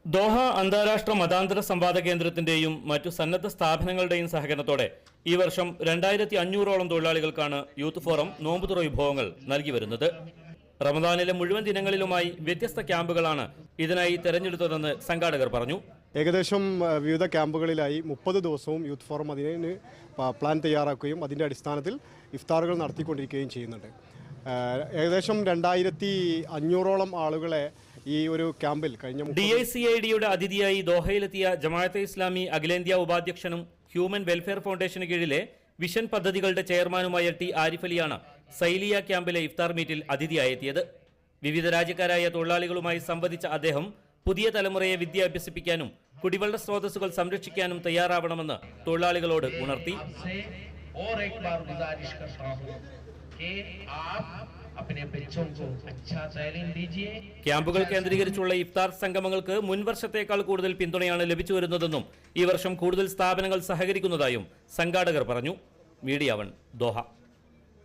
Doha അന്താരാഷ്ട്ര മതാന്തര സംവാദ കേന്ദ്രത്തിന്റെയും മറ്റു സന്നദ്ധ സ്ഥാപനങ്ങളുടെയും സഹകരണത്തോടെ ഈ വർഷം 2500ഓളം തൊഴിലാളികൾക്കാണ് യൂത്ത് ഫോറം നോമ്പുതുറ വിഭവങ്ങൾ നൽകി വരുന്നത്. റമദാനിലെ മുഴുവൻ ദിനങ്ങളിലുമായി വ്യത്യസ്ത ക്യാമ്പുകളാണ് ഇതിനായി തെരഞ്ഞെടുത്തതെന്ന് സംഘാടകർ പറഞ്ഞു. ഏകദേശം വിവിധ ക്യാമ്പുകളിലായി 30 ദിവസവും യൂത്ത് ഫോറം അതിന് പ്ലാൻ തയ്യാറാക്കുകയും അതിൻ്റെ അടിസ്ഥാനത്തിൽ ഇഫ്താറുകൾ നടത്തിക്കൊണ്ടിരിക്കുകയും ചെയ്യുന്നുണ്ട്. ഏകദേശം 2500ഓളം ആളുകളെ ഈ ഒരു ക്യാമ്പിൽ കഴിഞ്ഞ DICIDയുടെ അതിഥിയായി ദോഹയിലെത്തിയ ജമാഅത്തെ ഇസ്ലാമി അഖിലേന്ത്യാ ഉപാധ്യക്ഷനും ഹ്യൂമൻ വെൽഫെയർ ഫൗണ്ടേഷന് കീഴിലെ വിഷൻ പദ്ധതികളുടെ ചെയർമാനുമായ T ആരിഫ് അലിയാണ് സൈലിയ ക്യാമ്പിലെ ഇഫ്താർ മീറ്റിൽ അതിഥിയായെത്തിയത്. വിവിധ രാജ്യക്കാരായ തൊഴിലാളികളുമായി സംവദിച്ച അദ്ദേഹം പുതിയ തലമുറയെ വിദ്യ അഭ്യസിപ്പിക്കാനും കുടിവെള്ള സ്രോതസ്സുകൾ സംരക്ഷിക്കാനും തയ്യാറാവണമെന്ന് തൊഴിലാളികളോട് ഉണർത്തി. ക്യാമ്പുകൾ കേന്ദ്രീകരിച്ചുള്ള ഇഫ്താർ സംഗമങ്ങൾക്ക് മുൻവർഷത്തേക്കാൾ കൂടുതൽ പിന്തുണയാണ് ലഭിച്ചു വരുന്നതെന്നും ഈ വർഷം കൂടുതൽ സ്ഥാപനങ്ങൾ സഹകരിക്കുന്നതായും സംഘാടകർ പറഞ്ഞു. Media 1 Doha.